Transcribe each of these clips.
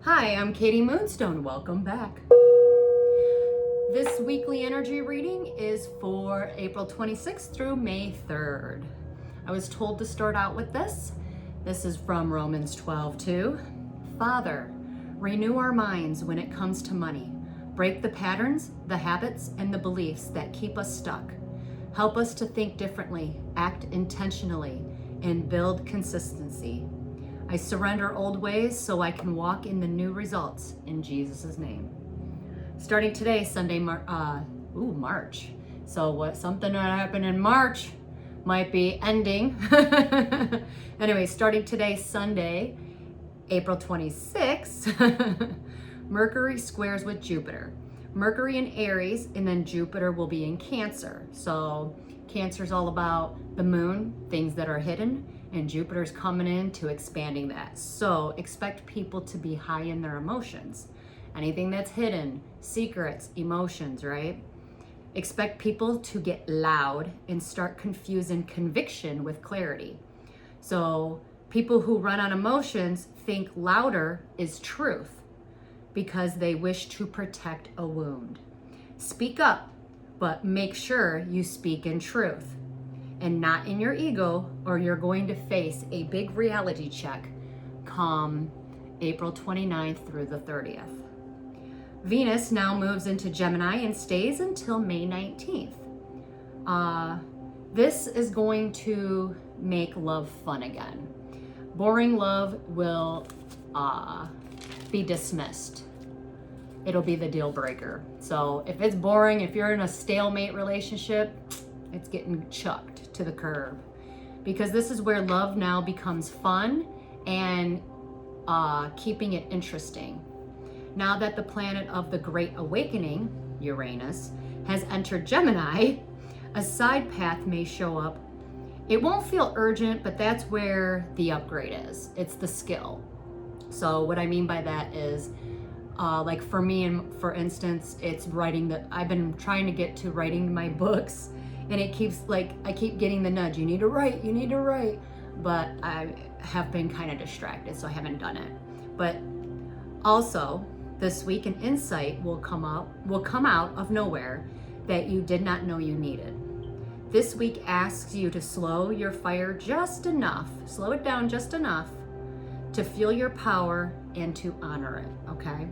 Hi, I'm Katie Moonstone. Welcome back. This weekly energy reading is for April 26th through May 3rd. I was told to start out with this. This is from Romans 12:2. Father, renew our minds when it comes to money. Break the patterns, the habits, and the beliefs that keep us stuck. Help us to think differently, act intentionally, and build consistency. I surrender old ways so I can walk in the new results in Jesus' name. Starting today, Sunday, March. So something that happened in March might be ending. Anyway, starting today, Sunday, April 26th, Mercury squares with Jupiter. Mercury in Aries, and then Jupiter will be in Cancer. So Cancer is all about the moon, things that are hidden, and Jupiter's coming in to expanding that. So expect people to be high in their emotions. Anything that's hidden, secrets, emotions, right? Expect people to get loud and start confusing conviction with clarity. So people who run on emotions think louder is truth because they wish to protect a wound. Speak up, but make sure you speak in truth and not in your ego, or you're going to face a big reality check come April 29th through the 30th. Venus now moves into Gemini and stays until May 19th. This is going to make love fun again. Boring love will be dismissed. It'll be the deal breaker. So if it's boring, if you're in a stalemate relationship, it's getting chucked to the curb, because this is where love now becomes fun and keeping it interesting. Now that the planet of the Great Awakening, Uranus, has entered Gemini, a side path may show up. It won't feel urgent, but that's where the upgrade is. It's the skill. So what I mean by that is, like for me, and for instance, it's writing I've been trying to get to writing my books, and it keeps I keep getting the nudge, you need to write, but I have been kind of distracted, so I haven't done it. But also, this week an insight will come out of nowhere that you did not know you needed. This week asks you to slow your fire just enough, slow it down just enough to feel your power and to honor it, okay?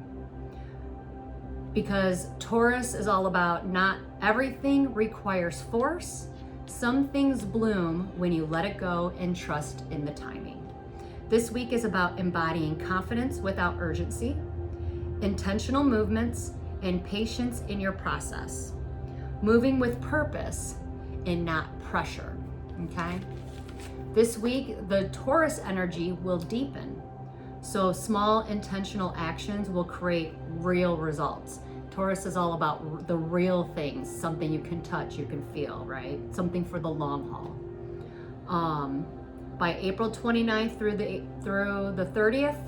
Because Taurus is all about not everything requires force. Some things bloom when you let it go and trust in the timing. This week is about embodying confidence without urgency, intentional movements, and patience in your process. Moving with purpose and not pressure, okay? This week, the Taurus energy will deepen. So small intentional actions will create real results. Taurus is all about the real things, something you can touch, you can feel, right? Something for the long haul. By April 29th through the 30th,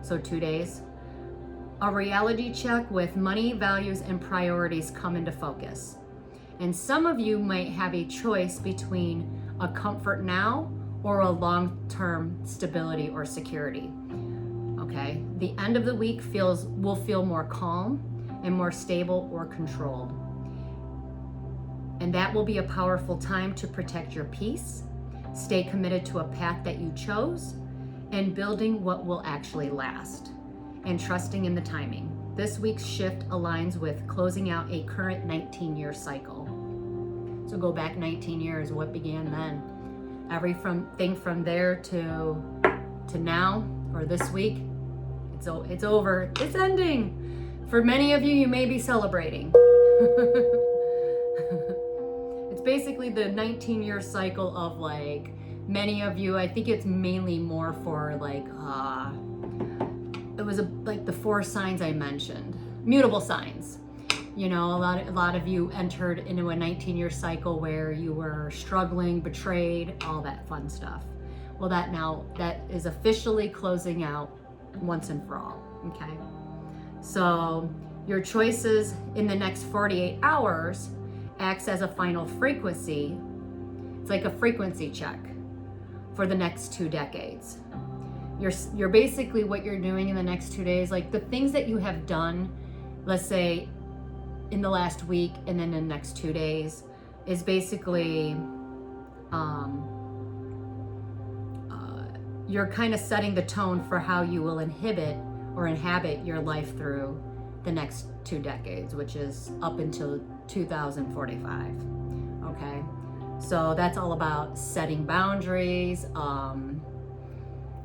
so 2 days, a reality check with money, values, and priorities come into focus. And some of you might have a choice between a comfort now or a long-term stability or security. Okay, the end of the week will feel more calm and more stable or controlled. And that will be a powerful time to protect your peace, stay committed to a path that you chose, and building what will actually last, and trusting in the timing. This week's shift aligns with closing out a current 19-year cycle. So go back 19 years, what began then? Everything from there to now, or this week, it's over, it's ending. For many of you, you may be celebrating. It's basically the 19-year cycle of many of you, I think it's mainly more for it was the 4 signs I mentioned, mutable signs. You know, a lot of you entered into a 19-year cycle where you were struggling, betrayed, all that fun stuff. Well, that is officially closing out once and for all, okay? So your choices in the next 48 hours acts as a final frequency. It's like a frequency check for the next 2 decades. you're basically, what you're doing in the next 2 days, like the things that you have done, let's say in the last week and then in the next 2 days, is basically you're kind of setting the tone for how you will inhabit your life through the next 2 decades, which is up until 2045. Okay, so that's all about setting boundaries.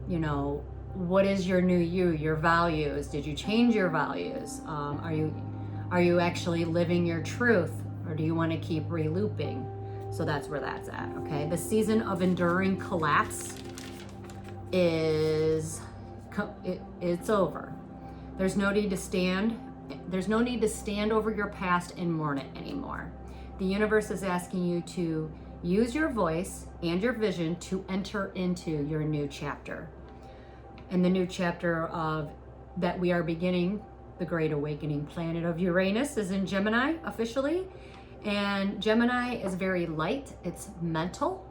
You know, what is your new you, your values? Did you change your values? Are you actually living your truth, or do you want to keep re-looping? So that's where that's at. Okay, the season of enduring collapse it's over. There's no need to stand over your past and mourn it anymore. The universe is asking you to use your voice and your vision to enter into your new chapter. And the new chapter that we are beginning, the Great Awakening planet of Uranus, is in Gemini officially. And Gemini is very light, it's mental,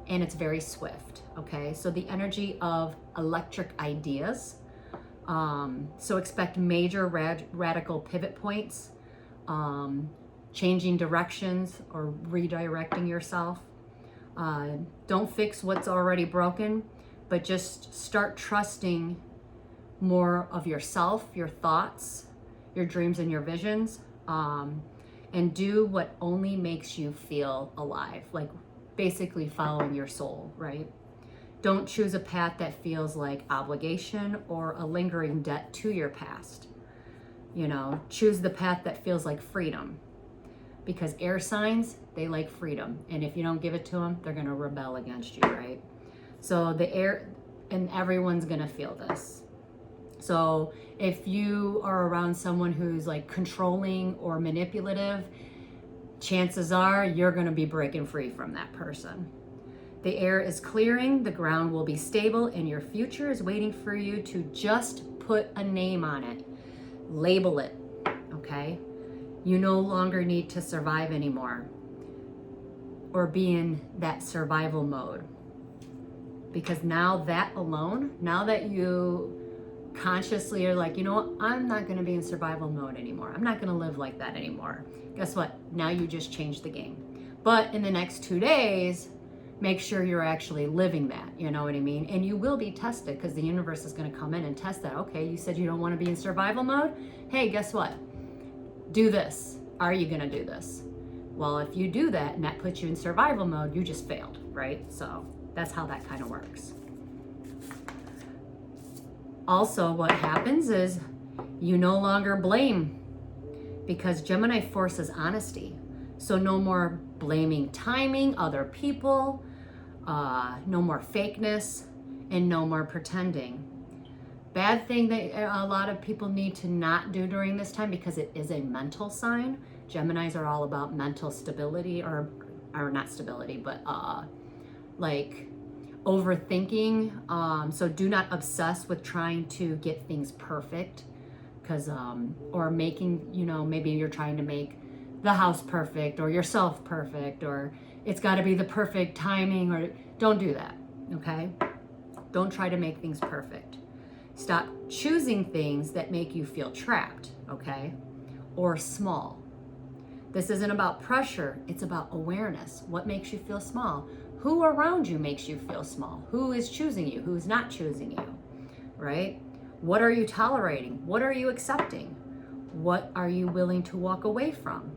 and it's very swift. Okay, so the energy of electric ideas. So expect major radical pivot points, changing directions or redirecting yourself. Don't fix what's already broken, but just start trusting more of yourself, your thoughts, your dreams, and your visions, and do what only makes you feel alive, like basically following your soul, right? Don't choose a path that feels like obligation or a lingering debt to your past. You know, choose the path that feels like freedom, because air signs, they like freedom. And if you don't give it to them, they're going to rebel against you, right? So the air, and everyone's going to feel this. So if you are around someone who's like controlling or manipulative, chances are you're going to be breaking free from that person. The air is clearing, the ground will be stable, and your future is waiting for you to just put a name on it. Label it, okay? You no longer need to survive anymore or be in that survival mode. Because now that alone, now that you consciously are like, you know what, I'm not going to be in survival mode anymore. I'm not going to live like that anymore. Guess what? Now you just changed the game. But in the next 2 days, make sure you're actually living that, you know what I mean? And you will be tested, because the universe is going to come in and test that. Okay, you said you don't want to be in survival mode. Hey, guess what? Do this. Are you going to do this? Well, if you do that and that puts you in survival mode, you just failed, right? So that's how that kind of works. Also, what happens is you no longer blame, because Gemini forces honesty. So no more blaming timing, other people, no more fakeness, and no more pretending. Bad thing that a lot of people need to not do during this time, because it is a mental sign. Geminis are all about mental stability, or not stability, but like overthinking. So do not obsess with trying to get things perfect, because or making, you know, maybe you're trying to make the house perfect or yourself perfect, or it's got to be the perfect timing, or don't do that. Okay, don't try to make things perfect. Stop choosing things that make you feel trapped, okay, or small. This isn't about pressure, it's about awareness. What makes you feel small? Who around you makes you feel small? Who is choosing you? Who's not choosing you, right? What are you tolerating? What are you accepting? What are you willing to walk away from?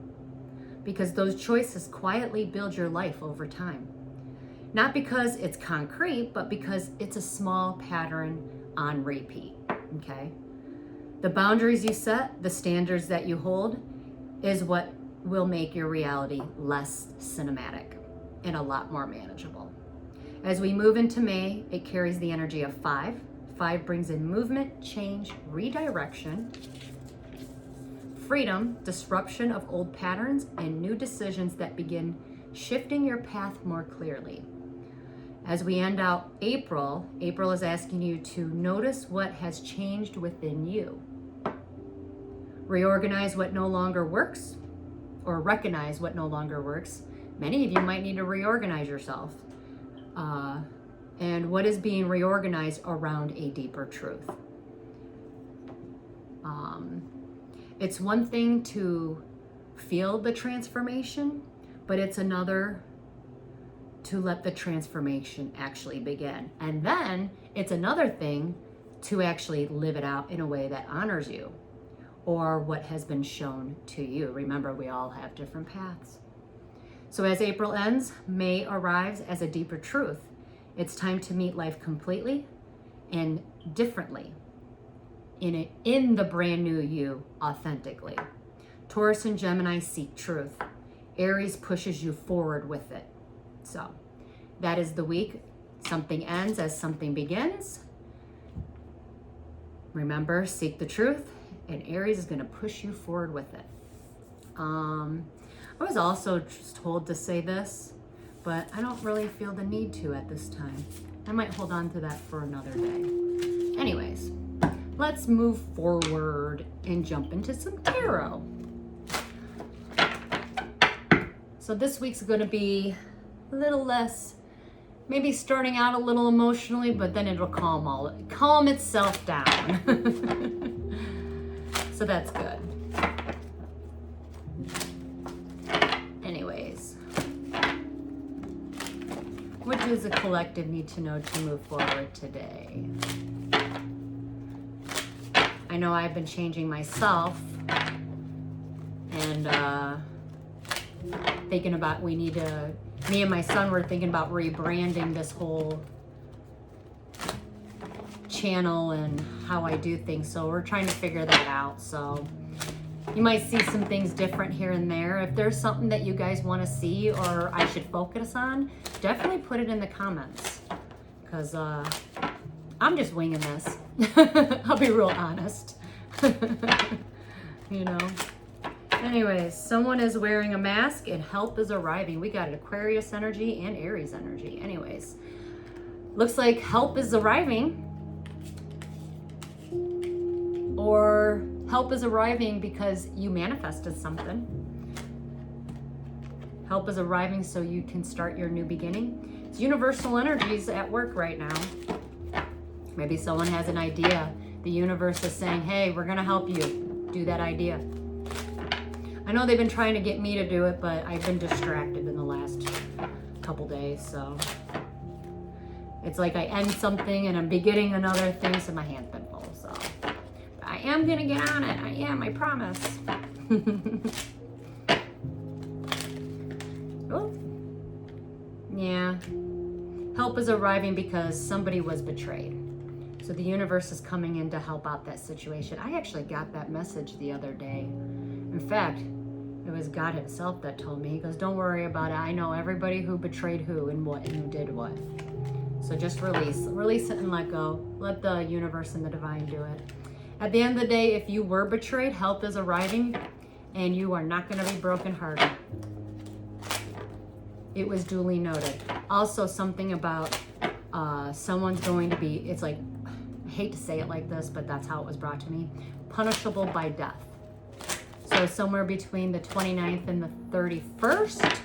Because those choices quietly build your life over time. Not because it's concrete, but because it's a small pattern on repeat, okay? The boundaries you set, the standards that you hold, is what will make your reality less cinematic and a lot more manageable. As we move into May, it carries the energy of 5. 5 brings in movement, change, redirection, freedom, disruption of old patterns, and new decisions that begin shifting your path more clearly. As we end out April, April is asking you to notice what has changed within you. Reorganize what no longer works, or recognize what no longer works. Many of you might need to reorganize yourself. and what is being reorganized around a deeper truth. It's one thing to feel the transformation, but it's another to let the transformation actually begin. And then it's another thing to actually live it out in a way that honors you or what has been shown to you. Remember, we all have different paths. So as April ends, May arrives as a deeper truth. It's time to meet life completely and differently in the brand new you, authentically. Taurus and Gemini seek truth. Aries pushes you forward with it. So that is the week. Something ends as something begins. Remember, seek the truth, and Aries is going to push you forward with it. I was also just told to say this, but I don't really feel the need to at this time. I might hold on to that for another day. Anyways, let's move forward and jump into some tarot. So this week's going to be a little less, maybe starting out a little emotionally, but then it'll calm itself down. So that's good. Anyways, what does the collective need to know to move forward today? I know I've been changing myself and thinking about me and my son were thinking about rebranding this whole channel and how I do things. So we're trying to figure that out. So you might see some things different here and there. If there's something that you guys want to see or I should focus on, definitely put it in the comments, because I'm just winging this. I'll be real honest. You know. Anyways, someone is wearing a mask and help is arriving. We got Aquarius energy and Aries energy. Anyways, looks like help is arriving, or help is arriving because you manifested something. Help is arriving so you can start your new beginning. It's universal energies at work right now. Maybe someone has an idea. The universe is saying, hey, we're going to help you do that idea. I know they've been trying to get me to do it, but I've been distracted in the last couple days. So it's like I end something and I'm beginning another thing, so my hand's been full. So I am going to get on it. I promise. Oh, yeah. Help is arriving because somebody was betrayed. So the universe is coming in to help out that situation. I actually got that message the other day. In fact, it was God himself that told me. He goes, don't worry about it. I know everybody who betrayed who and what and who did what. So just release it and let go. Let the universe and the divine do it. At the end of the day, if you were betrayed, help is arriving and you are not going to be brokenhearted. It was duly noted. Also, something about someone's going to be, it's like, I hate to say it like this, but that's how it was brought to me, punishable by death. So somewhere between the 29th and the 31st.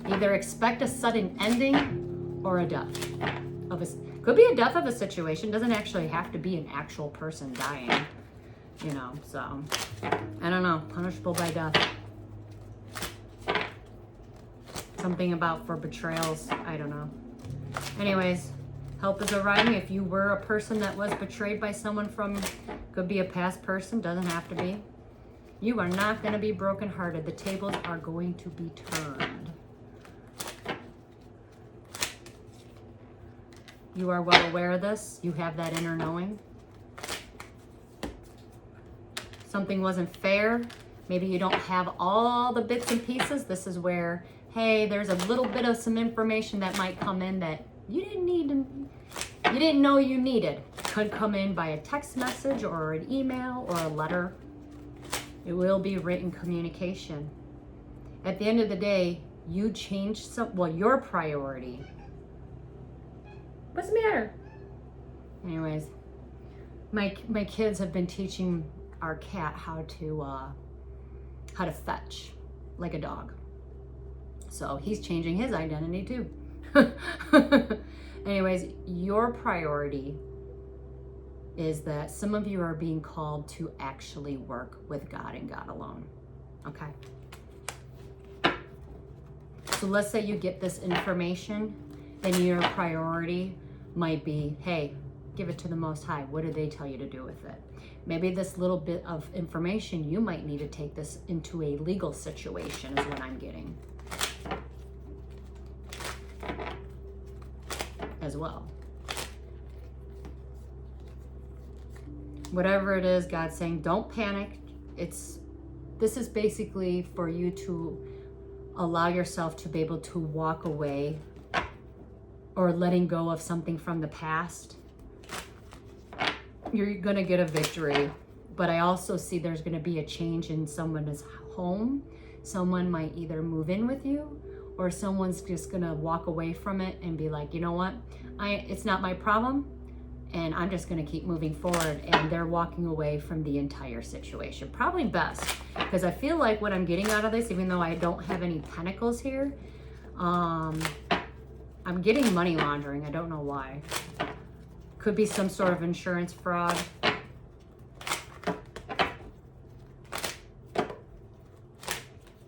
Either expect a sudden ending or a death. Could be a death of a situation. Doesn't actually have to be an actual person dying. You know, so I don't know. Punishable by death. Something about for betrayals. I don't know. Anyways, help is arriving. If you were a person that was betrayed by someone from, could be a past person, doesn't have to be. You are not going to be brokenhearted. The tables are going to be turned. You are well aware of this. You have that inner knowing. Something wasn't fair. Maybe you don't have all the bits and pieces. This is where, hey, there's a little bit of some information that might come in that you didn't know you needed. Could come in by a text message or an email or a letter. It will be written communication. At the end of the day, you changed your priority. What's the matter? Anyways, my kids have been teaching our cat how to fetch. like a dog. So he's changing his identity too. Anyways, your priority is that some of you are being called to actually work with God and God alone. Okay? So let's say you get this information, and your priority might be, hey, give it to the Most High. What did they tell you to do with it? Maybe this little bit of information, you might need to take this into a legal situation, is what I'm getting as well. Whatever it is, God's saying, don't panic. This is basically for you to allow yourself to be able to walk away or letting go of something from the past. You're going to get a victory, but I also see there's going to be a change in someone's home. Someone might either move in with you, or someone's just going to walk away from it and be like, you know what, it's not my problem, and I'm just going to keep moving forward. And they're walking away from the entire situation. Probably best, because I feel like what I'm getting out of this, even though I don't have any pentacles here, I'm getting money laundering. I don't know why. Could be some sort of insurance fraud.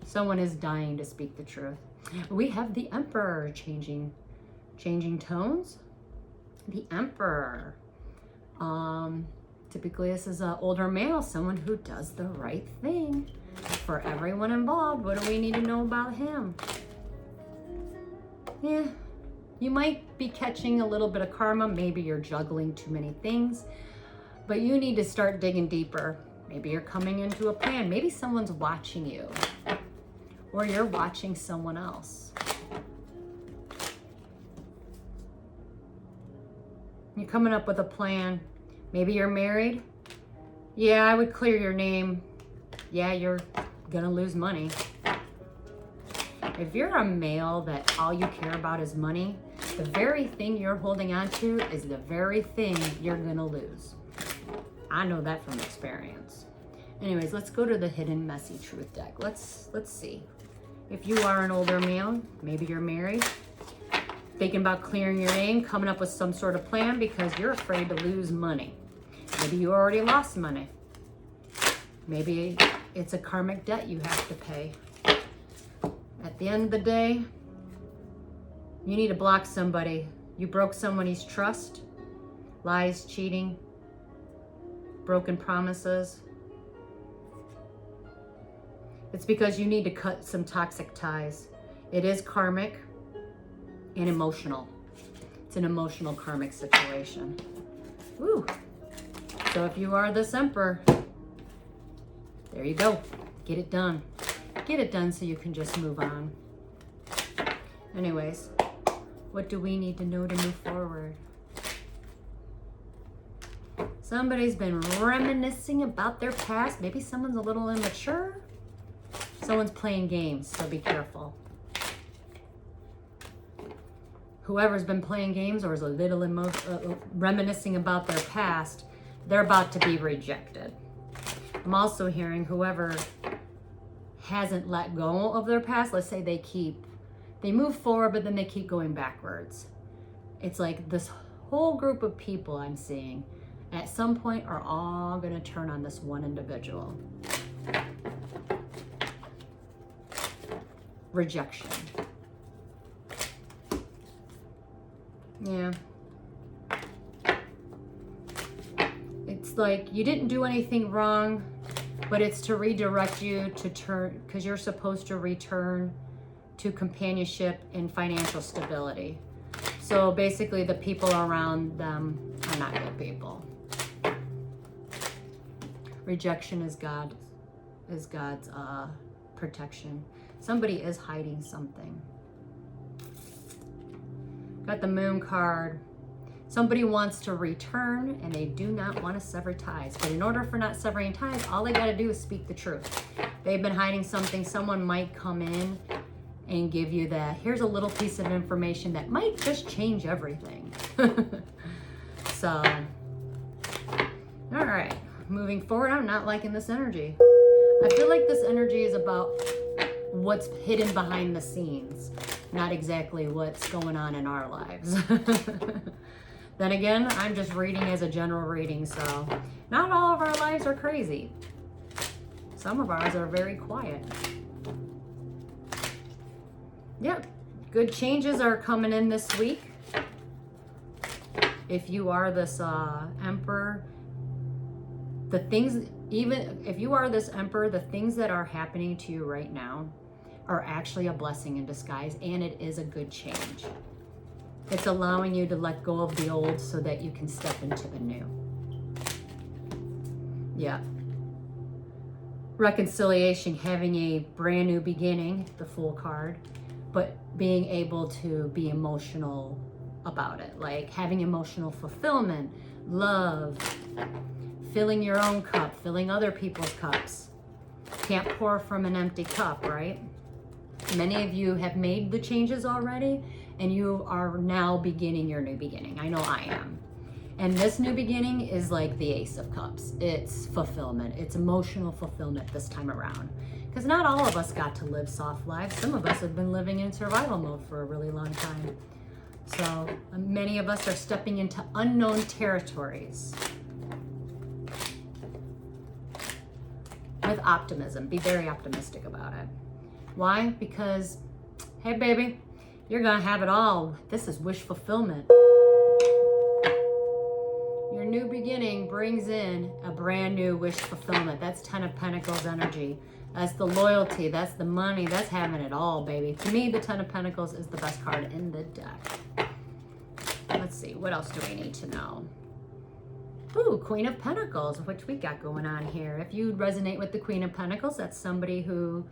Someone is dying to speak the truth. We have the Emperor changing tones. The Emperor. Typically this is an older male, someone who does the right thing for everyone involved. What do we need to know about him? Yeah. You might be catching a little bit of karma. Maybe you're juggling too many things, but you need to start digging deeper. Maybe you're coming into a plan. Maybe someone's watching you, or you're watching someone else. You're coming up with a plan. Maybe you're married. Yeah, I would clear your name. Yeah, you're gonna lose money. If you're a male that all you care about is money, the very thing you're holding on to is the very thing you're gonna lose. I know that from experience. Anyways, let's go to the hidden messy truth deck. Let's see. If you are an older male, maybe you're married, thinking about clearing your name, coming up with some sort of plan because you're afraid to lose money. Maybe you already lost money. Maybe it's a karmic debt you have to pay. At the end of the day, you need to block somebody. You broke somebody's trust, lies, cheating, broken promises. It's because you need to cut some toxic ties. It is karmic and emotional. It's an emotional karmic situation. Woo. So if you are this Emperor, there you go. Get it done. Get it done so you can just move on. Anyways, what do we need to know to move forward? Somebody's been reminiscing about their past. Maybe someone's a little immature. Someone's playing games, so be careful. Whoever's been playing games or is a little reminiscing about their past, they're about to be rejected. I'm also hearing whoever hasn't let go of their past, let's say they move forward, but then they keep going backwards. It's like this whole group of people I'm seeing at some point are all going to turn on this one individual. Rejection. Yeah. It's like you didn't do anything wrong, but it's to redirect you to turn, because you're supposed to return to companionship and financial stability. So basically the people around them are not good people. Rejection is God's protection. Somebody is hiding something. Got the Moon card. Somebody wants to return and they do not want to sever ties. But in order for not severing ties, all they got to do is speak the truth. They've been hiding something. Someone might come in and give you that. Here's a little piece of information that might just change everything. So, all right. Moving forward, I'm not liking this energy. I feel like this energy is about what's hidden behind the scenes, not exactly what's going on in our lives. Then again, I'm just reading as a general reading, so not all of our lives are crazy. Some of ours are very quiet. Yep, good changes are coming in this week. If you are this Emperor, the things, even if you are this Emperor, the things that are happening to you right now are actually a blessing in disguise, and it is a good change. It's allowing you to let go of the old so that you can step into the new. Yeah. Reconciliation, having a brand new beginning, the Fool card, but being able to be emotional about it, like having emotional fulfillment, love, filling your own cup, filling other people's cups. Can't pour from an empty cup, right? Many of you have made the changes already, and you are now beginning your new beginning. I know I am. And this new beginning is like the Ace of Cups. It's fulfillment. It's emotional fulfillment this time around. Because not all of us got to live soft lives. Some of us have been living in survival mode for a really long time. So many of us are stepping into unknown territories. With optimism. Be very optimistic about it. Why? Because, hey baby, you're going to have it all. This is wish fulfillment. Your new beginning brings in a brand new wish fulfillment. That's Ten of Pentacles energy. That's the loyalty. That's the money. That's having it all, baby. To me, the Ten of Pentacles is the best card in the deck. Let's see. What else do we need to know? Ooh, Queen of Pentacles, which we got going on here. If you resonate with the Queen of Pentacles, that's somebody who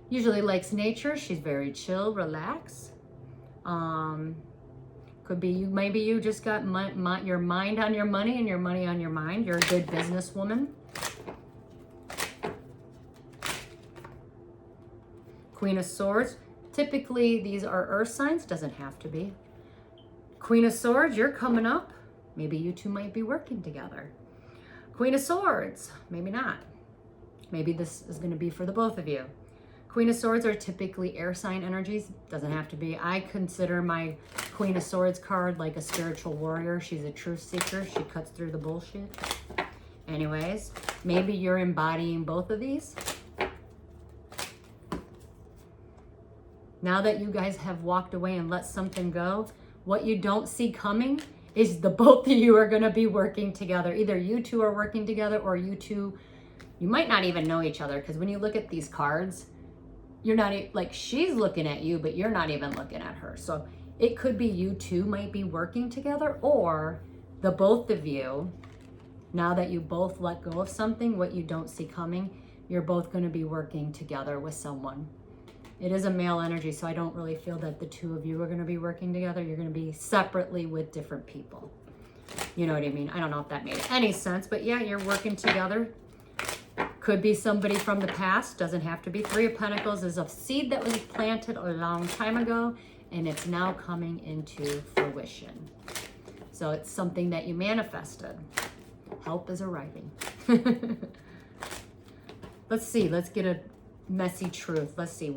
usually likes nature. She's very chill, relaxed. Could be you. Maybe you just got your mind on your money and your money on your mind. You're a good businesswoman. Queen of Swords. Typically, these are earth signs. Doesn't have to be. Queen of Swords, you're coming up. Maybe you two might be working together. Queen of Swords, maybe not. Maybe this is going to be for the both of you. Queen of Swords are typically air sign energies. Doesn't have to be. I consider my Queen of Swords card like a spiritual warrior. She's a truth seeker. She cuts through the bullshit. Anyways, maybe you're embodying both of these. Now that you guys have walked away and let something go, what you don't see coming is the both of you are going to be working together. Either you two are working together, or you two, you might not even know each other, because when you look at these cards, you're not, like, she's looking at you, but you're not even looking at her. So it could be you two might be working together, or the both of you, now that you both let go of something, what you don't see coming, you're both going to be working together with someone. It is a male energy, so I don't really feel that the two of you are going to be working together. You're going to be separately with different people. You know what I mean? I don't know if that made any sense, but yeah, you're working together. Could be somebody from the past. Doesn't have to be. Three of Pentacles is a seed that was planted a long time ago, and it's now coming into fruition. So it's something that you manifested. Help is arriving. Let's see. Let's get a messy truth. Let's see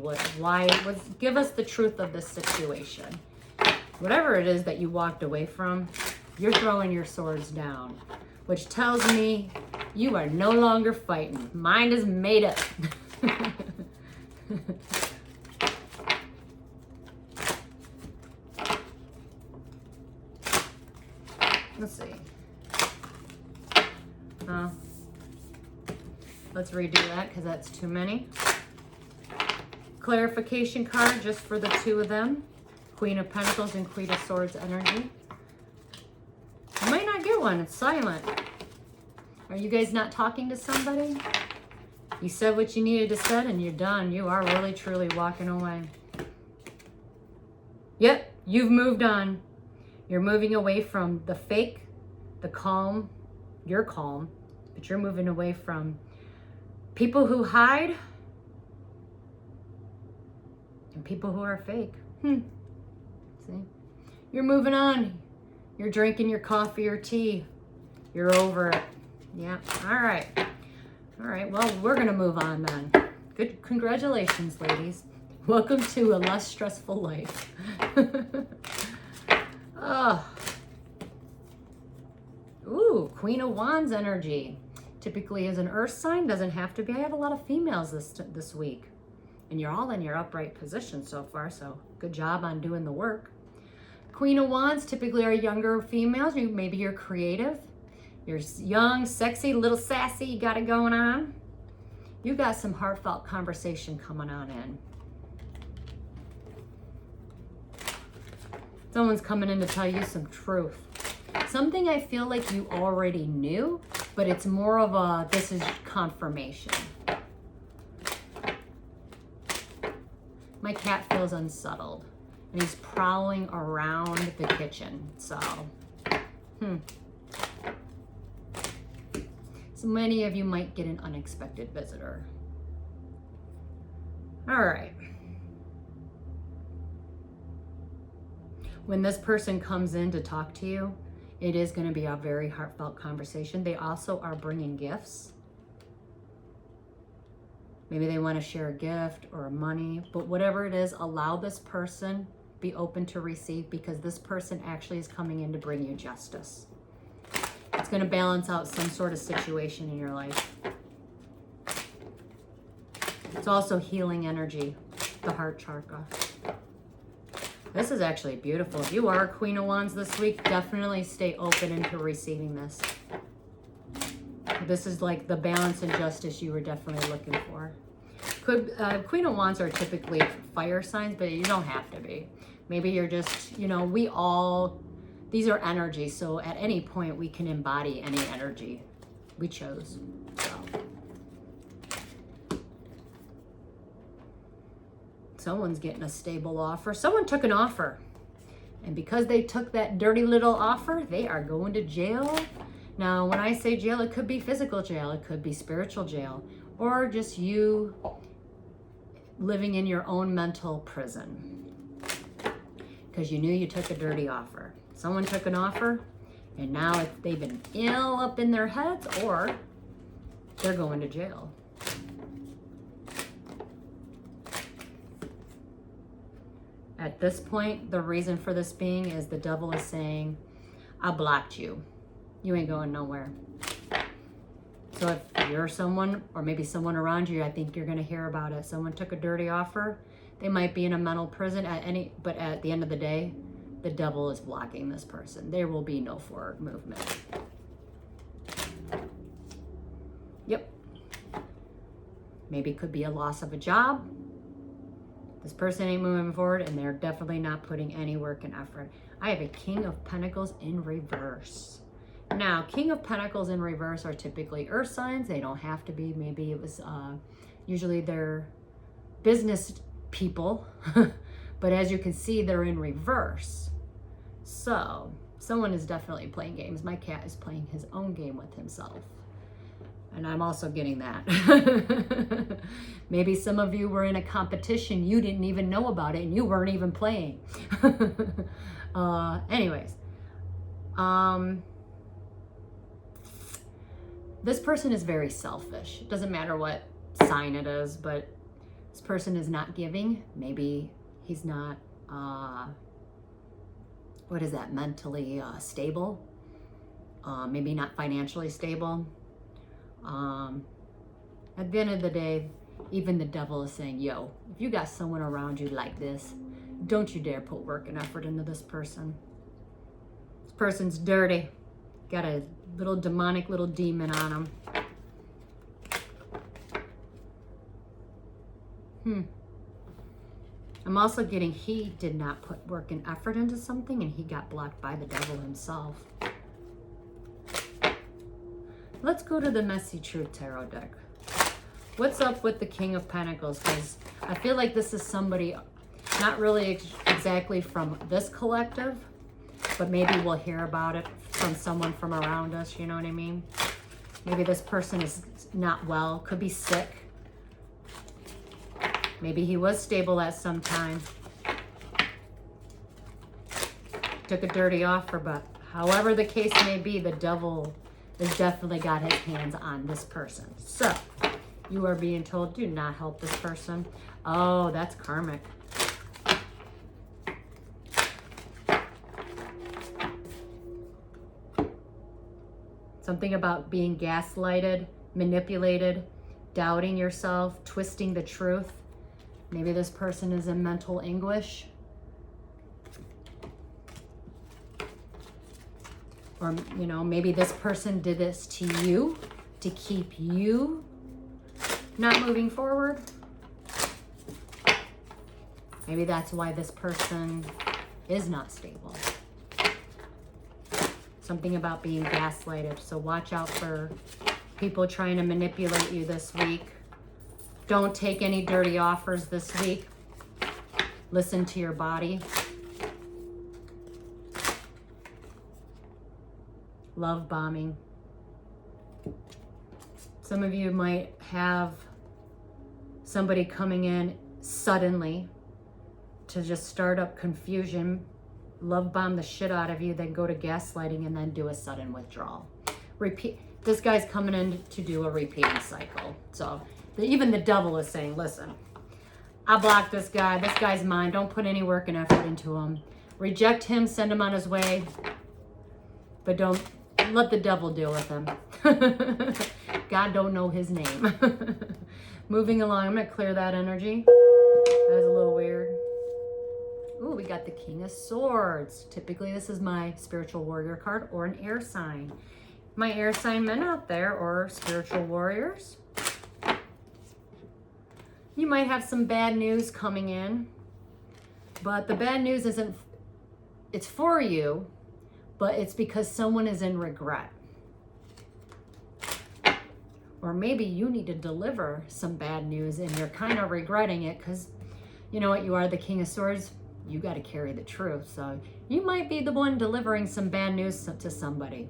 give us the truth of this situation. Whatever it is that you walked away from, you're throwing your swords down, which tells me you are no longer fighting. Mind is made up. Let's see. Let's redo that because that's too many. Clarification card just for the two of them. Queen of Pentacles and Queen of Swords energy. You might not get one. It's silent. Are you guys not talking to somebody? You said what you needed to say and you're done. You are really, truly walking away. Yep, you've moved on. You're moving away from the fake, the calm. You're calm, but you're moving away from people who hide and people who are fake. See? You're moving on. You're drinking your coffee or tea. You're over it. Yeah. All right. All right. Well, we're going to move on then. Good. Congratulations, ladies. Welcome to a less stressful life. Oh. Ooh, Queen of Wands energy. Typically as an earth sign, doesn't have to be. I have a lot of females this week. And you're all in your upright position so far, so good job on doing the work. Queen of Wands typically are younger females. Maybe you're creative. You're young, sexy, little sassy. You got it going on. You got some heartfelt conversation coming on in. Someone's coming in to tell you some truth. Something I feel like you already knew, but it's more of a, this is confirmation. My cat feels unsettled, and he's prowling around the kitchen, so, So many of you might get an unexpected visitor. All right. When this person comes in to talk to you, it is going to be a very heartfelt conversation. They also are bringing gifts. Maybe they want to share a gift or money, but whatever it is, allow this person, be open to receive, because this person actually is coming in to bring you justice. It's going to balance out some sort of situation in your life. It's also healing energy, the heart chakra. This is actually beautiful. If you are a Queen of Wands this week, definitely stay open into receiving this. This is like the balance and justice you were definitely looking for. Queen of Wands are typically fire signs, but you don't have to be. Maybe you're just, you know, these are energies, so at any point we can embody any energy we chose. So. Someone's getting a stable offer. Someone took an offer, and because they took that dirty little offer, they are going to jail. Now, when I say jail, it could be physical jail, it could be spiritual jail, or just you living in your own mental prison because you knew you took a dirty offer. Someone took an offer, and now they've been ill up in their heads, or they're going to jail. At this point, the reason for this being is the devil is saying, I blocked you. You ain't going nowhere. So if you're someone, or maybe someone around you, I think you're going to hear about it. Someone took a dirty offer. They might be in a mental prison but at the end of the day, the devil is blocking this person. There will be no forward movement. Yep. Maybe it could be a loss of a job. This person ain't moving forward, and they're definitely not putting any work and effort. I have a King of Pentacles in reverse. Now, King of Pentacles in reverse are typically earth signs. They don't have to be. Maybe it was, usually they're business people. But as you can see, they're in reverse. So, someone is definitely playing games. My cat is playing his own game with himself. And I'm also getting that. Maybe some of you were in a competition, you didn't even know about it, and you weren't even playing. Anyways. This person is very selfish. It doesn't matter what sign it is, but this person is not giving. Maybe he's not, mentally stable. Maybe not financially stable. At the end of the day, even the devil is saying, yo, if you got someone around you like this, don't you dare put work and effort into this person. This person's dirty. Got a little demonic little demon on him. I'm also getting he did not put work and effort into something, and he got blocked by the devil himself. Let's go to the Messy Truth Tarot deck. What's up with the King of Pentacles? Because I feel like this is somebody, not really exactly from this collective, but maybe we'll hear about it from someone from around us, you know what I mean? Maybe this person is not well, could be sick. Maybe he was stable at some time. Took a dirty offer, but however the case may be, the devil has definitely got his hands on this person. So, You are being told, do not help this person. Oh, that's karmic. Something about being gaslighted, manipulated, doubting yourself, twisting the truth. Maybe this person is in mental anguish. Or, you know, maybe this person did this to you to keep you not moving forward. Maybe that's why this person is not stable. Something about being gaslighted. So watch out for people trying to manipulate you this week. Don't take any dirty offers this week. Listen to your body. Love bombing. Some of you might have somebody coming in suddenly to just start up confusion, love bomb the shit out of you, then go to gaslighting and then do a sudden withdrawal. Repeat. This guy's coming in to do a repeating cycle. So even the devil is saying, listen, I blocked this guy. This guy's mine. Don't put any work and effort into him. Reject him, send him on his way. But don't let the devil deal with him. God don't know his name. Moving along, I'm going to clear that energy. That was a little weird. Ooh, we got the King of Swords. Typically, this is my spiritual warrior card or an air sign. My air sign men out there or spiritual warriors. You might have some bad news coming in, but the bad news isn't, it's for you, but it's because someone is in regret. Or maybe you need to deliver some bad news and you're kind of regretting it because you know what, you are the King of Swords. You got to carry the truth. So you might be the one delivering some bad news to somebody.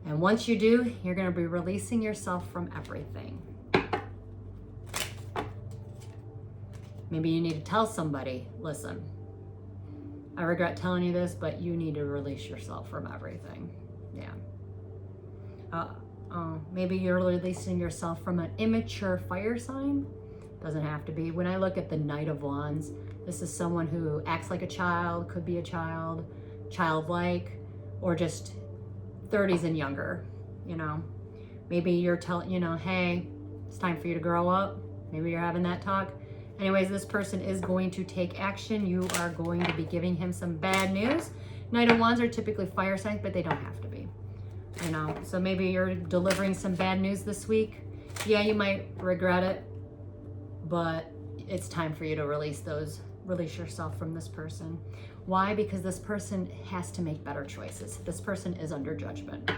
And once you do, you're going to be releasing yourself from everything. Maybe you need to tell somebody, listen, I regret telling you this, but you need to release yourself from everything. Yeah. Maybe you're releasing yourself from an immature fire sign. Doesn't have to be. When I look at the Knight of Wands, this is someone who acts like a child, could be a child, childlike, or just 30s and younger, you know. Maybe you're telling, you know, hey, it's time for you to grow up. Maybe you're having that talk. Anyways, this person is going to take action. You are going to be giving him some bad news. Knight of Wands are typically fire signs, but they don't have to be, you know. So maybe you're delivering some bad news this week. Yeah, you might regret it, but it's time for you to release yourself from this person. Why? Because this person has to make better choices. This person is under judgment.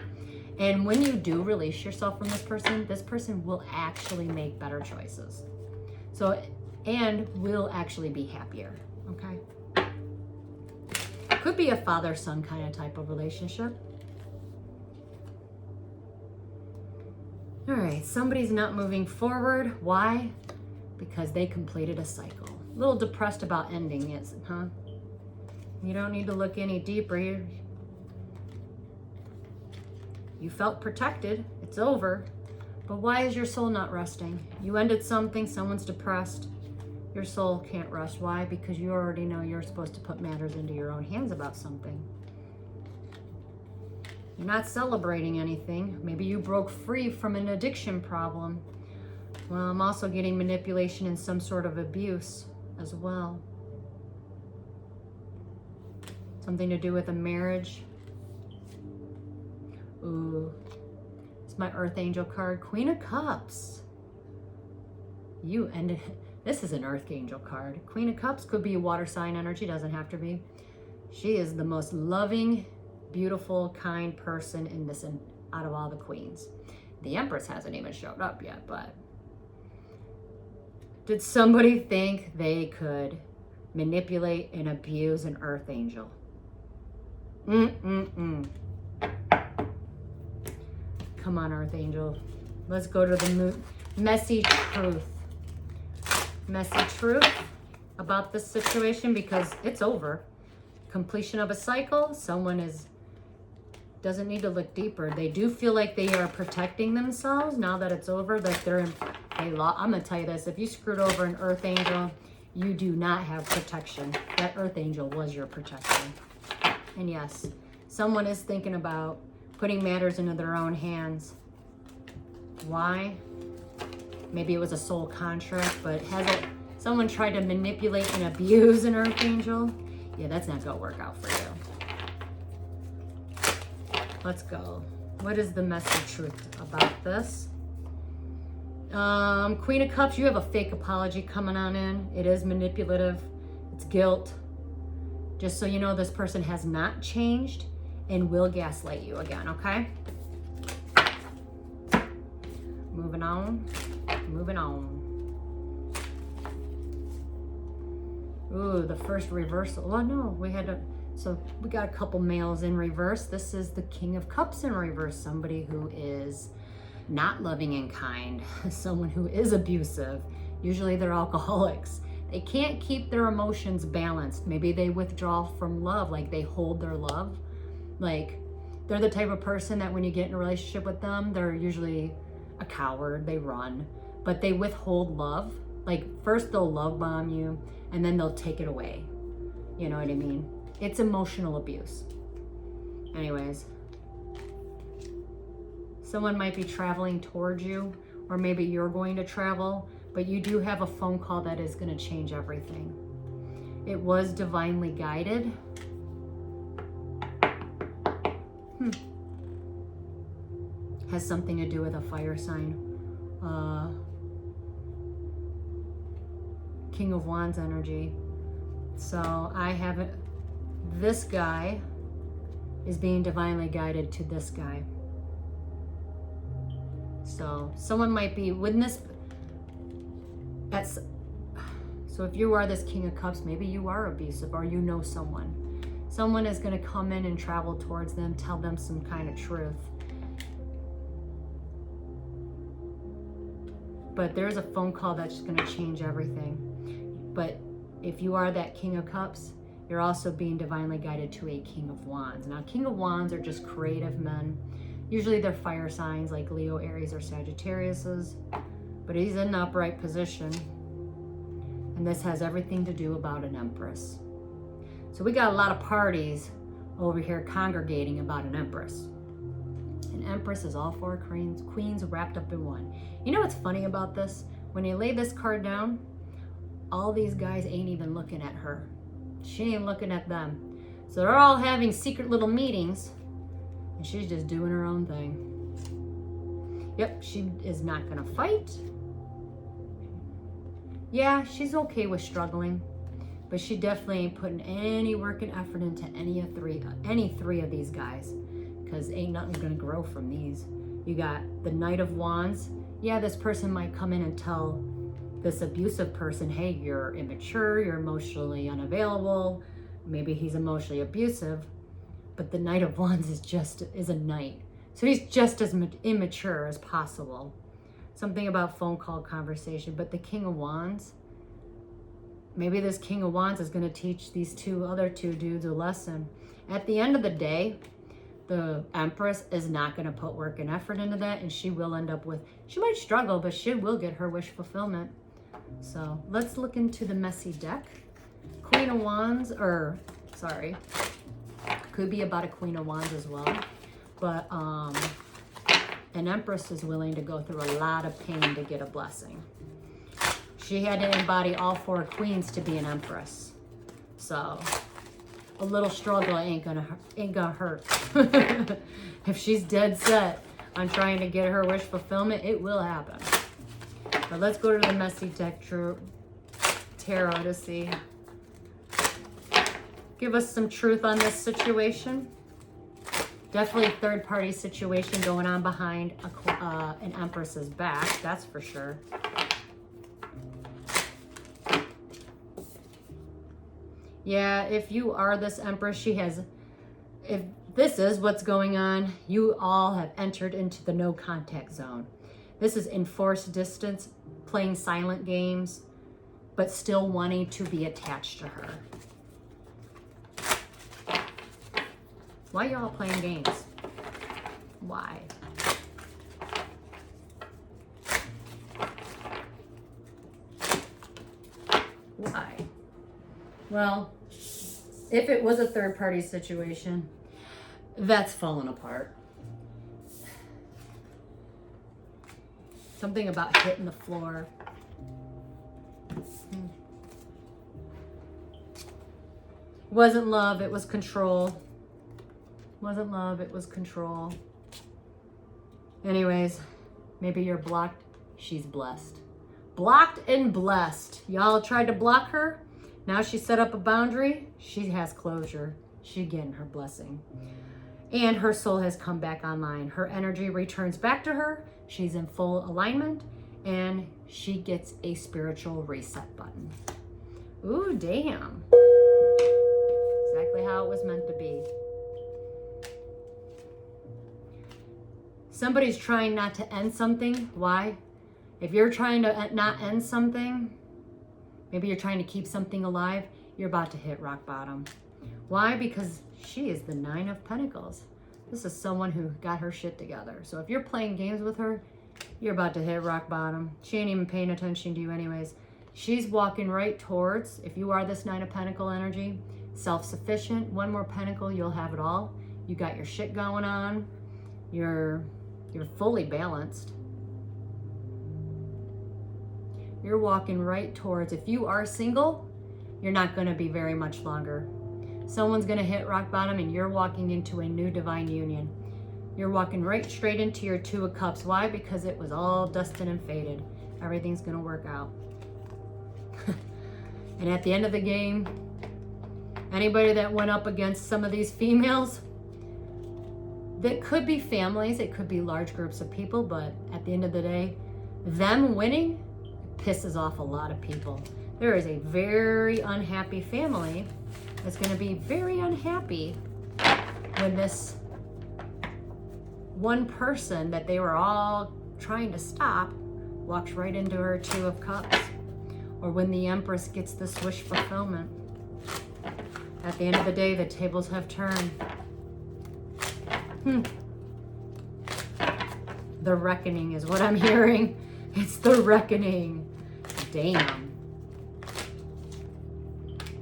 And when you do release yourself from this person will actually make better choices. So, and will actually be happier, okay? Could be a father-son kind of type of relationship. All right, somebody's not moving forward. Why? Because they completed a cycle. A little depressed about ending it, huh? You don't need to look any deeper. You felt protected. It's over. But why is your soul not resting? You ended something. Someone's depressed. Your soul can't rest. Why? Because you already know you're supposed to put matters into your own hands about something. You're not celebrating anything. Maybe you broke free from an addiction problem. Well, I'm also getting manipulation and some sort of abuse as well. Something to do with a marriage. Ooh, it's my Earth Angel card, Queen of Cups. You ended, this is an Earth Angel card. Queen of Cups could be a water sign energy, doesn't have to be. She is the most loving, beautiful, kind person in this, out of all the queens. The Empress hasn't even showed up yet, but did somebody think they could manipulate and abuse an Earth Angel? Come on, Earth Angel. Let's go to the messy truth. Messy truth about this situation because it's over. Completion of a cycle. Someone is doesn't need to look deeper. They do feel like they are protecting themselves now that it's over, that they're in a lot. I'm going to tell you this. If you screwed over an earth angel, you do not have protection. That earth angel was your protection. And yes, someone is thinking about putting matters into their own hands. Why? Maybe it was a soul contract, but has it someone tried to manipulate and abuse an earth angel? Yeah, that's not going to work out for you. Let's go. What is the message truth about this? Queen of Cups, you have a fake apology coming on in. It is manipulative. It's guilt. Just so you know, this person has not changed and will gaslight you again, okay? Moving on. Moving on. Ooh, the first reversal. Well, no, we had to... So we got a couple males in reverse. This is the King of Cups in reverse. Somebody who is not loving and kind. Someone who is abusive. Usually they're alcoholics. They can't keep their emotions balanced. Maybe they withdraw from love, like they hold their love. Like they're the type of person that when you get in a relationship with them, they're usually a coward. They run, but they withhold love. Like first they'll love bomb you and then they'll take it away. You know what I mean? It's emotional abuse. Anyways, someone might be traveling towards you, or maybe you're going to travel, but you do have a phone call that is going to change everything. It was divinely guided. Has something to do with a fire sign. King of Wands energy. So I have it. This guy is being divinely guided to this guy. So someone might be within this. So if you are this King of Cups, maybe you are abusive or you know someone. Someone is going to come in and travel towards them, tell them some kind of truth. But there's a phone call that's going to change everything. But if you are that King of Cups, you're also being divinely guided to a King of Wands. Now, King of Wands are just creative men. Usually they're fire signs like Leo, Aries, or Sagittariuses. But he's in an upright position. And this has everything to do about an Empress. So we got a lot of parties over here congregating about an Empress. An Empress is all four queens wrapped up in one. You know what's funny about this? When you lay this card down, all these guys ain't even looking at her. She ain't looking at them. So they're all having secret little meetings and she's just doing her own thing. Yep, she is not gonna fight. Yeah, she's okay with struggling, but she definitely ain't putting any work and effort into any three of these guys, because ain't nothing gonna grow from these. You got the Knight of Wands. Yeah, this person might come in and tell this abusive person, hey, you're immature, you're emotionally unavailable. Maybe he's emotionally abusive, but the Knight of Wands is a knight. So he's just as immature as possible. Something about phone call conversation, but the King of Wands, maybe this King of Wands is going to teach these other two dudes a lesson. At the end of the day, the Empress is not going to put work and effort into that, and she will end up with, she might struggle, but she will get her wish fulfillment. So let's look into the messy deck. Queen of Wands, could be about a Queen of Wands as well. But an Empress is willing to go through a lot of pain to get a blessing. She had to embody all four queens to be an Empress. So a little struggle ain't gonna hurt. If she's dead set on trying to get her wish fulfillment, it will happen. But let's go to the messy deck tarot to see. Give us some truth on this situation. Definitely a third-party situation going on behind an Empress's back, that's for sure. Yeah, if you are this Empress, if this is what's going on, you all have entered into the no contact zone. This is enforced distance, playing silent games, but still wanting to be attached to her. Why y'all playing games? Why? Why? Well, if it was a third-party situation, that's fallen apart. Something about hitting the floor. It wasn't love, it was control. It wasn't love, it was control. Anyways, maybe you're blocked. She's blessed. Blocked and blessed. Y'all tried to block her. Now she set up a boundary. She has closure. She's getting her blessing. And her soul has come back online. Her energy returns back to her. She's in full alignment. And she gets a spiritual reset button. Ooh, damn. Exactly how it was meant to be. Somebody's trying not to end something. Why? If you're trying to not end something, maybe you're trying to keep something alive, you're about to hit rock bottom. Why? Because she is the 9 of Pentacles. This is someone who got her shit together. So if you're playing games with her, you're about to hit rock bottom. She ain't even paying attention to you anyways. She's walking right towards, if you are this 9 of Pentacle energy, self-sufficient. One more pentacle, you'll have it all. You got your shit going on. You're fully balanced. You're walking right towards, if you are single, you're not going to be very much longer. Someone's going to hit rock bottom and you're walking into a new divine union. You're walking right straight into your 2 of Cups. Why? Because it was all dusted and faded. Everything's going to work out. And at the end of the game, anybody that went up against some of these females, that could be families, it could be large groups of people, but at the end of the day, them winning pisses off a lot of people. There is a very unhappy family that's going to be very unhappy when this one person that they were all trying to stop walks right into her 2 of Cups. Or when the Empress gets this wish fulfillment. At the end of the day, the tables have turned. The reckoning is what I'm hearing. It's the reckoning. Damn.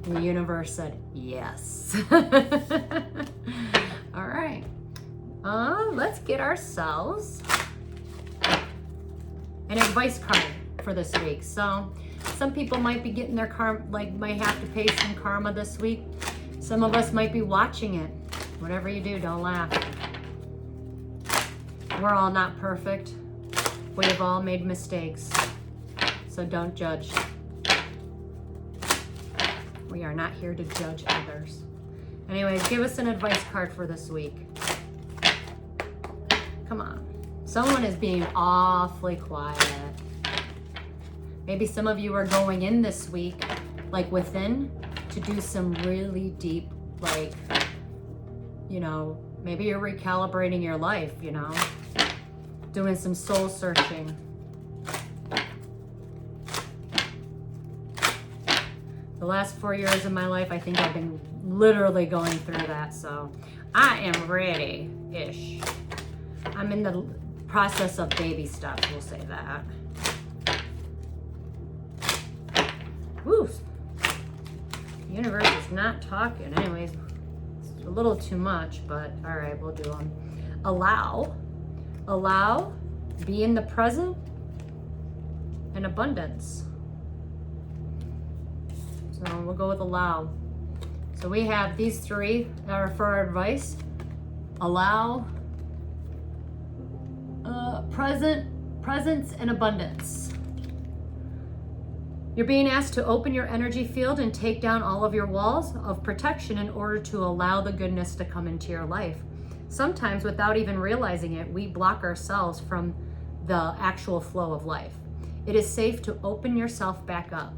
The universe said yes. All right. Let's get ourselves an advice card for this week. So some people might be getting their karma, might have to pay some karma this week. Some of us might be watching it. Whatever you do, don't laugh. We're all not perfect. We've all made mistakes. So don't judge. We are not here to judge others. Anyways, give us an advice card for this week. Come on. Someone is being awfully quiet. Maybe some of you are going in this week, within, to do some really deep, maybe you're recalibrating your life, doing some soul searching. The last 4 years of my life, I think I've been literally going through that, so I am ready-ish. I'm in the process of baby steps, we'll say that. Woo! The universe is not talking. Anyways, it's a little too much, but all right, we'll do them. Allow, be in the present, and abundance. So we'll go with allow. So we have these 3 that are for our advice. Allow, presence, and abundance. You're being asked to open your energy field and take down all of your walls of protection in order to allow the goodness to come into your life. Sometimes, without even realizing it, we block ourselves from the actual flow of life. It is safe to open yourself back up.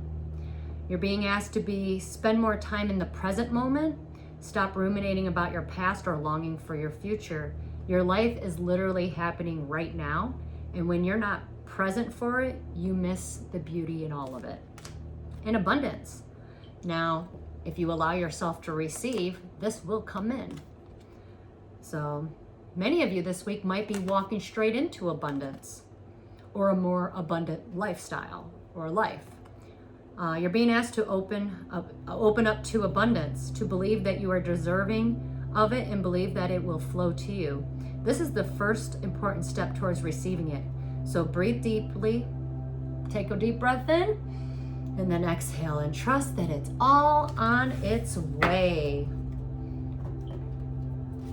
You're being asked to spend more time in the present moment. Stop ruminating about your past or longing for your future. Your life is literally happening right now, and when you're not present for it, you miss the beauty in all of it. In abundance. Now, if you allow yourself to receive, this will come in. So Many of you this week might be walking straight into abundance or a more abundant lifestyle or life. You're being asked to open up to abundance, to believe that you are deserving of it and believe that it will flow to you. This is the first important step towards receiving it. So breathe deeply, take a deep breath in, and then exhale and trust that it's all on its way.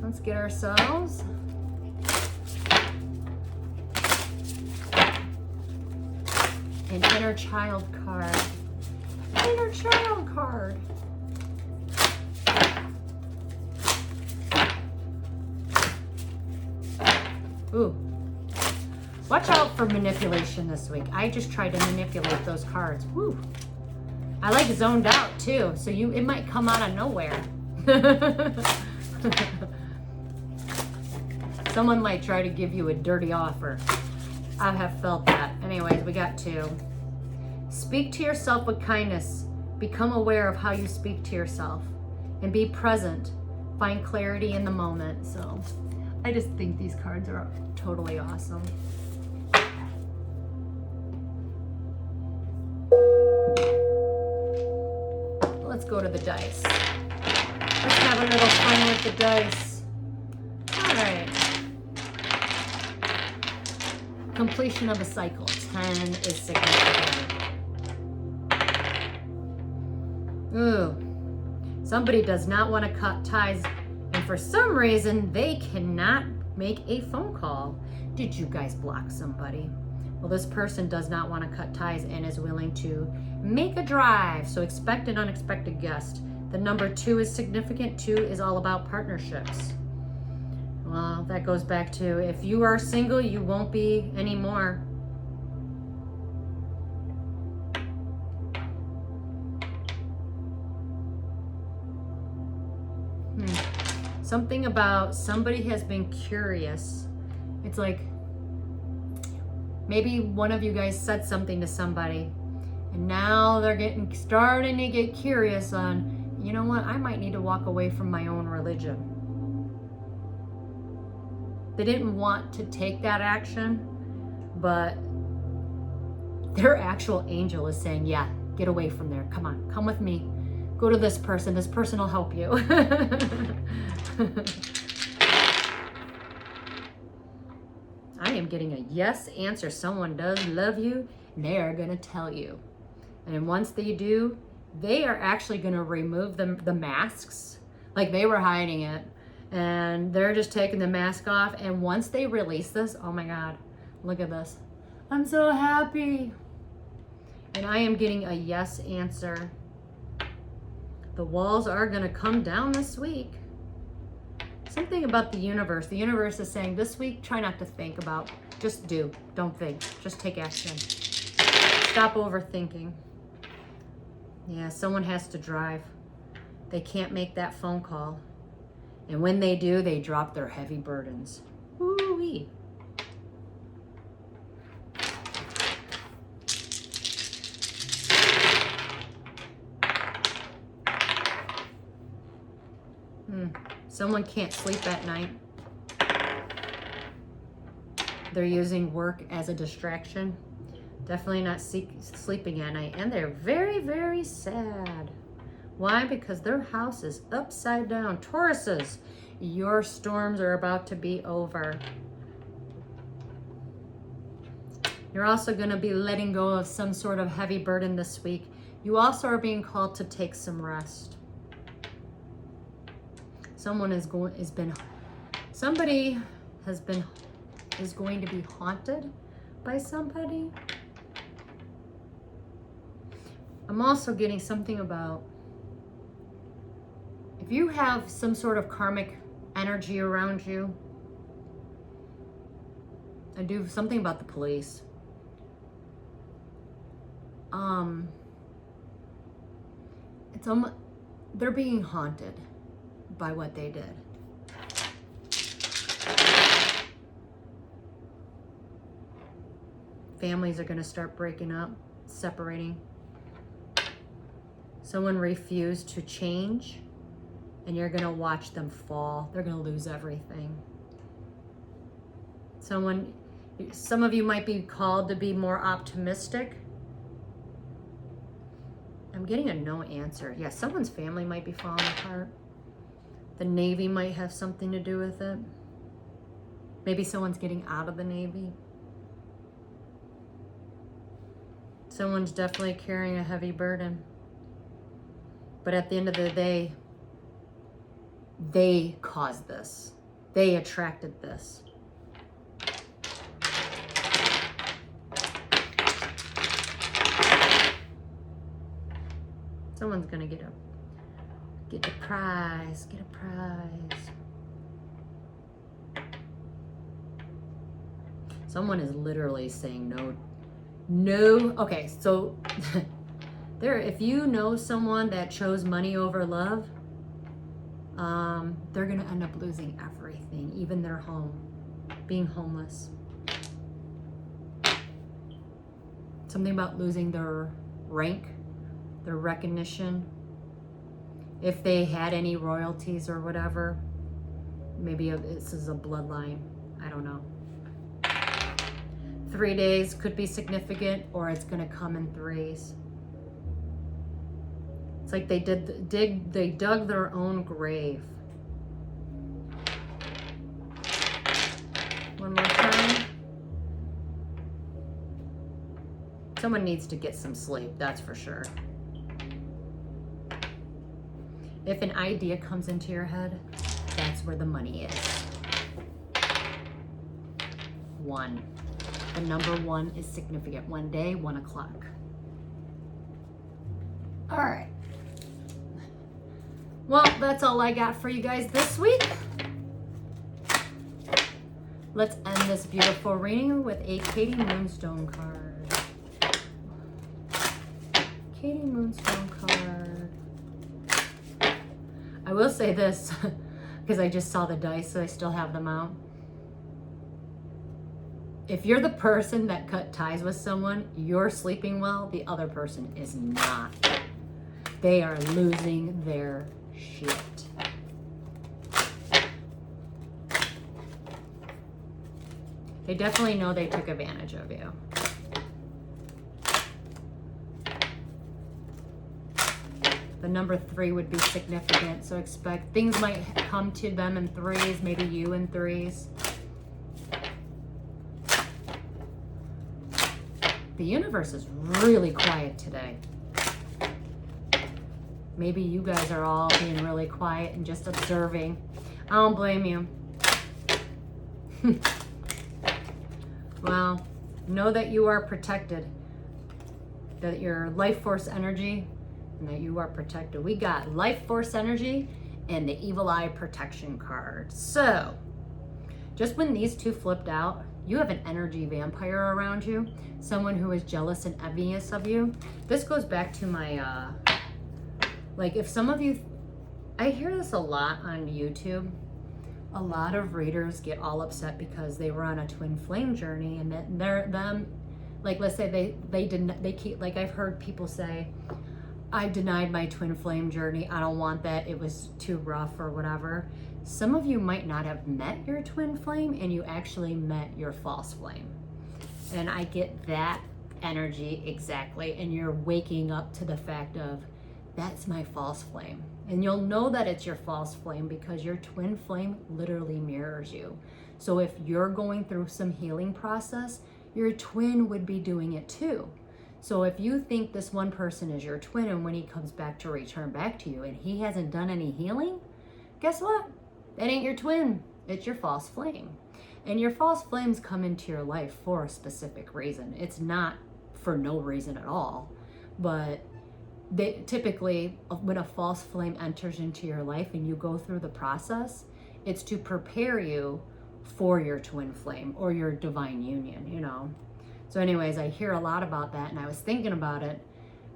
Let's get ourselves an inner child card. Inner child card. Ooh. Watch out for manipulation this week. I just tried to manipulate those cards. Woo. I like zoned out too, so it might come out of nowhere. Someone might try to give you a dirty offer. I have felt that. Anyways, we got 2. Speak to yourself with kindness. Become aware of how you speak to yourself and be present. Find clarity in the moment. So I just think these cards are totally awesome. Let's go to the dice. Let's have a little fun with the dice. All right. Completion of a cycle. 10 is significant. Ooh. Somebody does not want to cut ties, and for some reason, they cannot make a phone call. Did you guys block somebody? Well, this person does not want to cut ties and is willing to make a drive. So expect an unexpected guest. The number 2 is significant. 2 is all about partnerships. Well, that goes back to if you are single, you won't be anymore. Something about somebody has been curious. It's like maybe one of you guys said something to somebody and now they're starting to get curious on, you know what, I might need to walk away from my own religion. They didn't want to take that action, but their actual angel is saying, yeah, get away from there. Come on, come with me. Go to this person. This person will help you. I am getting a yes answer. Someone does love you, and they are going to tell you. And once they do, they are actually going to remove the masks. Like they were hiding it. And they're just taking the mask off. And once they release this, oh my God, look at this. I'm so happy. And I am getting a yes answer. The walls are going to come down this week. Something about the universe. The universe is saying this week, try not to think about. Just do. Don't think. Just take action. Stop overthinking. Yeah, someone has to drive. They can't make that phone call. And when they do, they drop their heavy burdens. Woo-wee. Someone can't sleep at night. They're using work as a distraction. Definitely not sleeping at night. And they're very, very sad. Why? Because their house is upside down. Tauruses, your storms are about to be over. You're also going to be letting go of some sort of heavy burden this week. You also are being called to take some rest. Somebody is going to be haunted by somebody. I'm also getting something about if you have some sort of karmic energy around you. I do something about the police. They're being haunted by what they did. Families are going to start breaking up, separating. Someone refused to change, and you're going to watch them fall. They're going to lose everything. Some of you might be called to be more optimistic. I'm getting a no answer. Yeah, someone's family might be falling apart. The Navy might have something to do with it. Maybe someone's getting out of the Navy. Someone's definitely carrying a heavy burden. But at the end of the day, they caused this. They attracted this. Someone's gonna get a prize, get a prize. Someone is literally saying no. Okay, so if you know someone that chose money over love, they're gonna end up losing everything, even their home, being homeless. Something about losing their rank, their recognition. If they had any royalties or whatever, maybe this is a bloodline, I don't know. 3 days could be significant, or it's gonna come in threes. It's like they dug their own grave. One more time. Someone needs to get some sleep, that's for sure. If an idea comes into your head, that's where the money is. 1. The number 1 is significant. One day, 1 o'clock. All right. Well, that's all I got for you guys this week. Let's end this beautiful reading with a Katie Moonstone card. Katie Moonstone card. I will say this, because I just saw the dice, so I still have them out. If you're the person that cut ties with someone, you're sleeping well, the other person is not. They are losing their shit. They definitely know they took advantage of you. The number 3 would be significant, so expect things might come to them in threes, maybe you in threes. The universe is really quiet today. Maybe you guys are all being really quiet and just observing. I don't blame you. Well, know that you are protected. That your life force energy, and that you are protected. We got life force energy and the evil eye protection card. So, just when these two flipped out, you have an energy vampire around you. Someone who is jealous and envious of you. This goes back to my, like if some of you, I hear this a lot on YouTube. A lot of readers get all upset because they were on a twin flame journey, and that like let's say they keep, like I've heard people say, I denied my twin flame journey. I don't want that. It was too rough or whatever. Some of you might not have met your twin flame, and you actually met your false flame. And I get that energy exactly. And you're waking up to the fact of, that's my false flame. And you'll know that it's your false flame because your twin flame literally mirrors you. So if you're going through some healing process, your twin would be doing it too. So if you think this one person is your twin, and when he comes back to return back to you and he hasn't done any healing, guess what? That ain't your twin, it's your false flame. And your false flames come into your life for a specific reason. It's not for no reason at all, but they typically, when a false flame enters into your life and you go through the process, it's to prepare you for your twin flame or your divine union, you know. So anyways, I hear a lot about that, and I was thinking about it.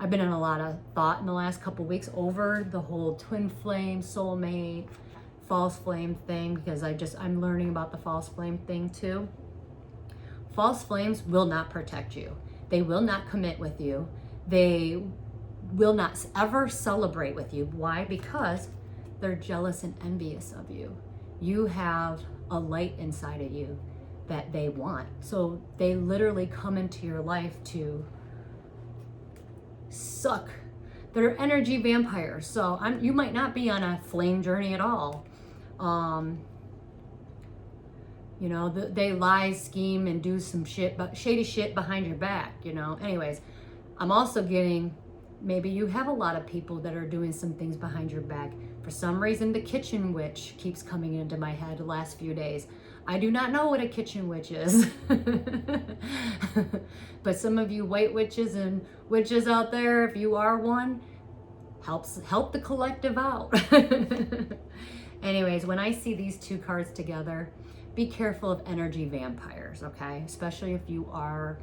I've been in a lot of thought in the last couple weeks over the whole twin flame, soulmate, false flame thing, because I'm learning about the false flame thing too. False flames will not protect you. They will not commit with you. They will not ever celebrate with you. Why? Because they're jealous and envious of you. You have a light inside of you that they want. So they literally come into your life to suck. They're energy vampires. So you might not be on a flame journey at all. You know, they lie, scheme, and do some shit, but shady shit behind your back, you know. Anyways, I'm also getting, maybe you have a lot of people that are doing some things behind your back. For some reason, the kitchen witch keeps coming into my head the last few days. I do not know what a kitchen witch is. But some of you white witches and witches out there, if you are one, help the collective out. Anyways, when I see these two cards together, be careful of energy vampires, okay? Especially if you are,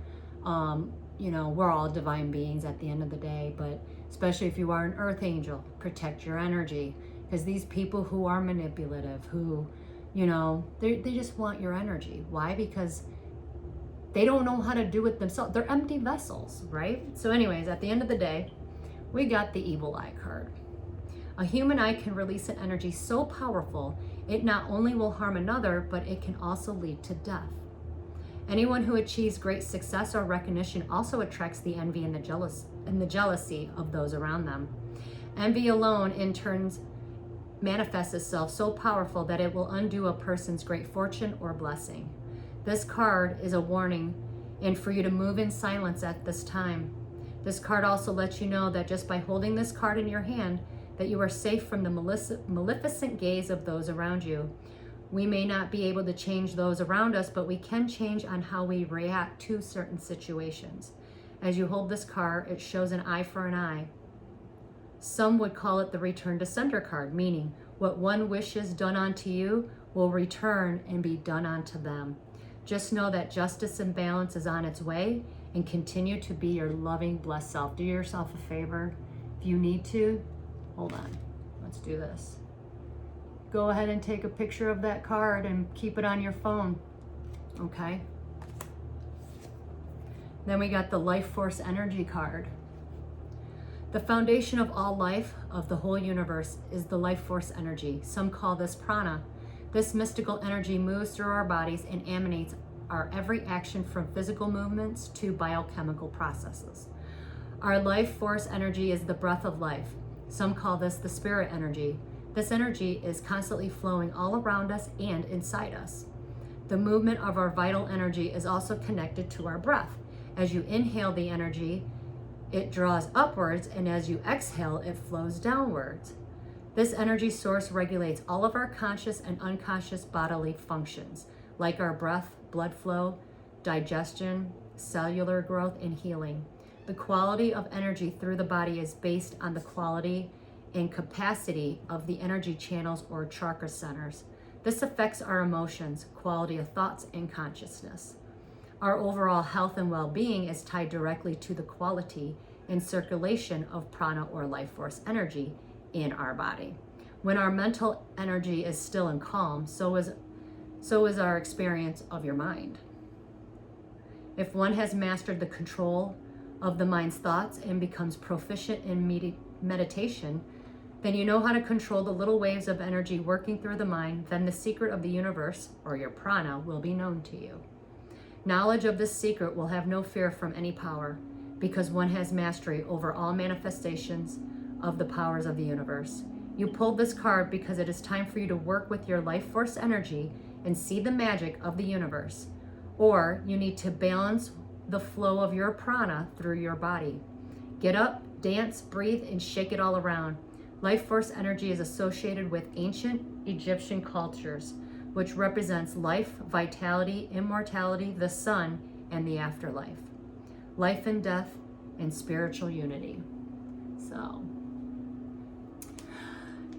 you know, we're all divine beings at the end of the day, but especially if you are an earth angel, protect your energy. Because these people who are manipulative, who, you know, they just want your energy. Why? Because they don't know how to do it themselves. They're empty vessels, right? So anyways, at the end of the day, we got the evil eye card. A human eye can release an energy so powerful, it not only will harm another, but it can also lead to death. Anyone who achieves great success or recognition also attracts the envy and the jealousy of those around them. Envy alone, in turn, manifests itself so powerful that it will undo a person's great fortune or blessing. This card is a warning, and for you to move in silence at this time. This card also lets you know that just by holding this card in your hand, that you are safe from the maleficent gaze of those around you. We may not be able to change those around us, but we can change on how we react to certain situations. As you hold this card, it shows an eye for an eye. Some would call it the return to sender card, meaning what one wishes done unto you will return and be done unto them. Just know that justice and balance is on its way, and continue to be your loving, blessed self. Do yourself a favor. If you need to, hold on, let's do this. Go ahead and take a picture of that card and keep it on your phone, okay? Then we got the life force energy card. The foundation of all life, of the whole universe, is the life force energy. Some call this prana. This mystical energy moves through our bodies and emanates our every action, from physical movements to biochemical processes. Our life force energy is the breath of life. Some call this the spirit energy. This energy is constantly flowing all around us and inside us. The movement of our vital energy is also connected to our breath. As you inhale the energy, it draws upwards, and as you exhale, it flows downwards. This energy source regulates all of our conscious and unconscious bodily functions, like our breath, blood flow, digestion, cellular growth, and healing. The quality of energy through the body is based on the quality and capacity of the energy channels or chakra centers. This affects our emotions, quality of thoughts, and consciousness. Our overall health and well-being is tied directly to the quality and circulation of prana or life force energy in our body. When our mental energy is still and calm, so is our experience of your mind. If one has mastered the control of the mind's thoughts and becomes proficient in meditation, then you know how to control the little waves of energy working through the mind. Then the secret of the universe, or your prana, will be known to you. Knowledge of this secret will have no fear from any power, because one has mastery over all manifestations of the powers of the universe. You pulled this card because it is time for you to work with your life force energy and see the magic of the universe. Or you need to balance the flow of your prana through your body. Get up, dance, breathe, and shake it all around. Life force energy is associated with ancient Egyptian cultures, which represents life, vitality, immortality, the sun, and the afterlife. Life and death and spiritual unity. So,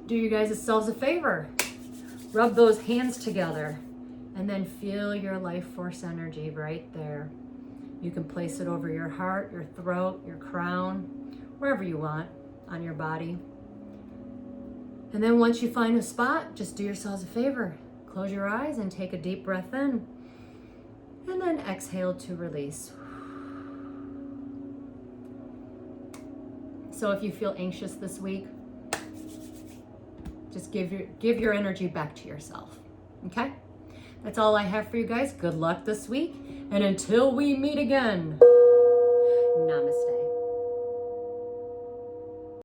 do you guys yourselves a favor. Rub those hands together and then feel your life force energy right there. You can place it over your heart, your throat, your crown, wherever you want on your body. And then once you find a spot, just do yourselves a favor. Close your eyes and take a deep breath in. And then exhale to release. So if you feel anxious this week, just give your energy back to yourself. Okay? That's all I have for you guys. Good luck this week. And until we meet again.